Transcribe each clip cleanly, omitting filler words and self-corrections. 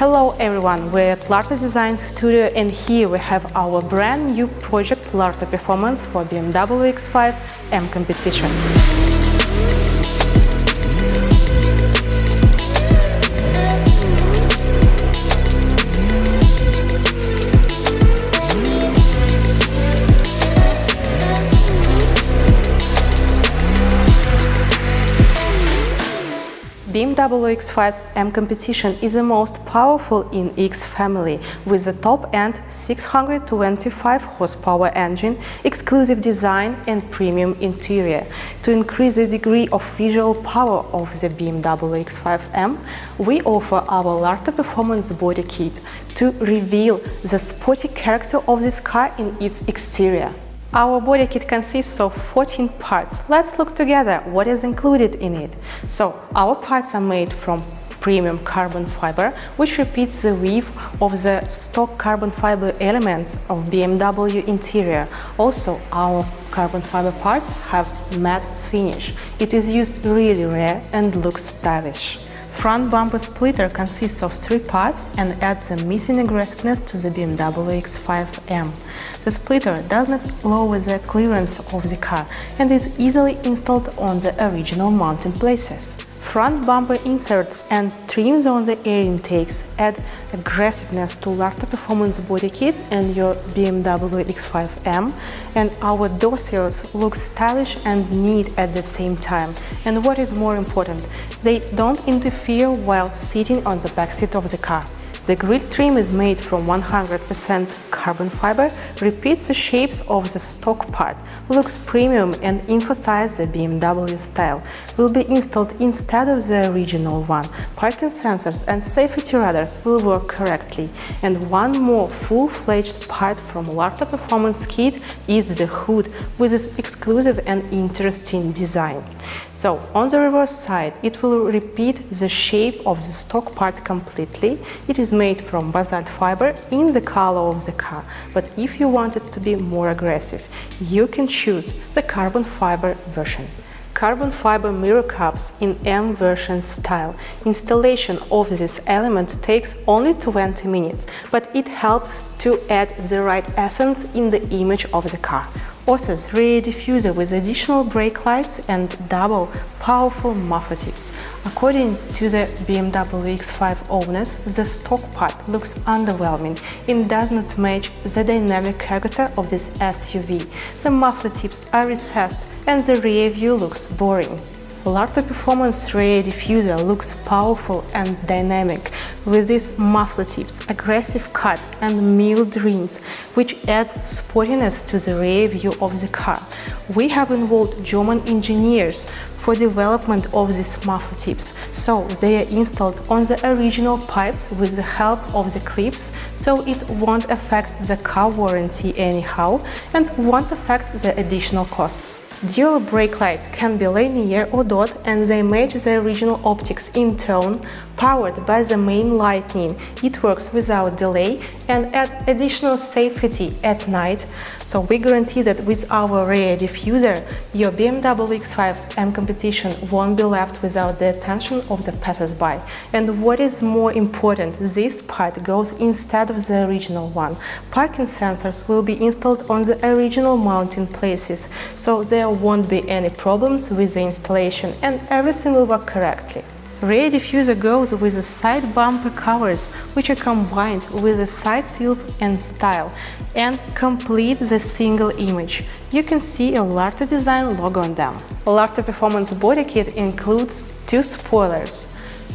Hello everyone, we're at LARTE Design Studio and here we have our brand new project LARTE Performance for BMW X5M Competition. BMW X5M Competition is the most powerful in X family, with the top-end 625 horsepower engine, exclusive design and premium interior. To increase the degree of visual power of the BMW X5M, we offer our LARTE Performance body kit to reveal the sporty character of this car in its exterior. Our body kit consists of 14 parts. Let's look together what is included in it. So, our parts are made from premium carbon fiber, which repeats the weave of the stock carbon fiber elements of BMW interior. Also, our carbon fiber parts have matte finish. It is used really rare and looks stylish. Front bumper splitter consists of 3 parts and adds the missing aggressiveness to the BMW X5M. The splitter does not lower the clearance of the car and is easily installed on the original mounting places. Front bumper inserts and trims on the air intakes add aggressiveness to LARTE Performance body kit and your BMW X5M, and our door sills look stylish and neat at the same time. And what is more important, they don't interfere while sitting on the backseat of the car. The grille trim is made from 100% carbon fiber, repeats the shapes of the stock part, looks premium and emphasizes the BMW style. Will be installed instead of the original one. Parking sensors and safety radars will work correctly. And one more full-fledged part from LARTE Performance kit is the hood with its exclusive and interesting design. So, on the reverse side, it will repeat the shape of the stock part completely. It is made from basalt fiber in the color of the car, but if you want it to be more aggressive, you can choose the carbon fiber version. Carbon fiber mirror cups in M version style. Installation of this element takes only 20 minutes, but it helps to add the right essence in the image of the car. OSA's rear diffuser with additional brake lights and double powerful muffler tips. According to the BMW X5 owners, the stock part looks underwhelming and does not match the dynamic character of this SUV. The muffler tips are recessed and the rear view looks boring. LARTE Performance rear diffuser looks powerful and dynamic, with these muffler tips, aggressive cut and milled rings, which adds sportiness to the rear view of the car. We have involved German engineers for development of these muffler tips, so they are installed on the original pipes with the help of the clips, so it won't affect the car warranty anyhow and won't affect the additional costs. Dual brake lights can be linear or dot, and they match the original optics in tone, powered by the main lightning. It works without delay and adds additional safety at night. So we guarantee that with our rear diffuser, your BMW X5M Competition won't be left without the attention of the passers-by. And what is more important, this part goes instead of the original one. Parking sensors will be installed on the original mounting places, so there won't be any problems with the installation and everything will work correctly. Rear diffuser goes with the side bumper covers, which are combined with the side sills and style, and complete the single image. You can see a LARTE design logo on them. LARTE Performance body kit includes 2 spoilers.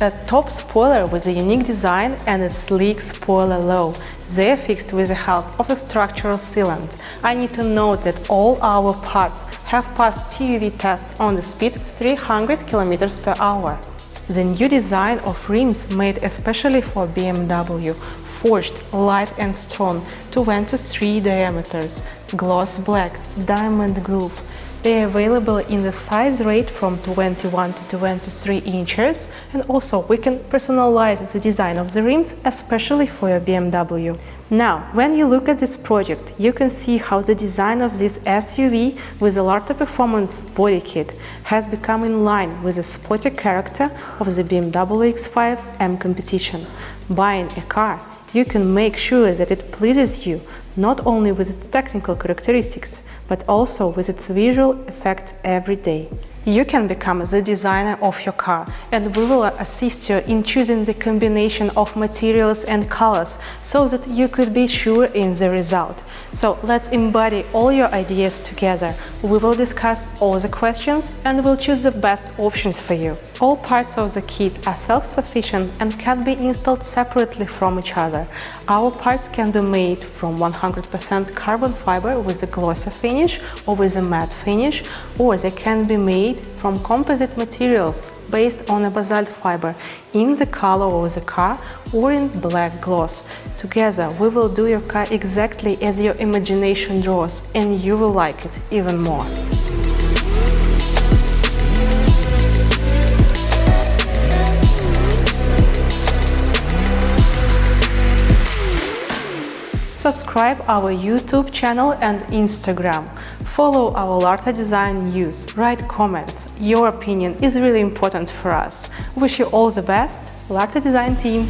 A top spoiler with a unique design and a sleek spoiler low. They are fixed with the help of a structural sealant. I need to note that all our parts have passed TÜV tests on the speed 300 km per hour. The new design of rims made especially for BMW, forged light and strong, 23 diameters, gloss black, diamond groove. They are available in the size range from 21 to 23 inches, and also we can personalize the design of the rims, especially for your BMW. Now, when you look at this project, you can see how the design of this SUV with the LARTE Performance body kit has become in line with the sporty character of the BMW X5M Competition. Buying a car, you can make sure that it pleases you, not only with its technical characteristics, but also with its visual effect every day. You can become the designer of your car, and we will assist you in choosing the combination of materials and colors so that you could be sure in the result. So let's embody all your ideas together. We will discuss all the questions and we'll choose the best options for you. All parts of the kit are self-sufficient and can be installed separately from each other. Our parts can be made from 100% carbon fiber with a glossy finish or with a matte finish, or they can be made from composite materials based on a basalt fiber in the color of the car or in black gloss. Together we will do your car exactly as your imagination draws, and you will like it even more. Subscribe our YouTube channel and Instagram. Follow our LARTE design news. Write comments. Your opinion is really important for us. Wish you all the best, LARTE design team!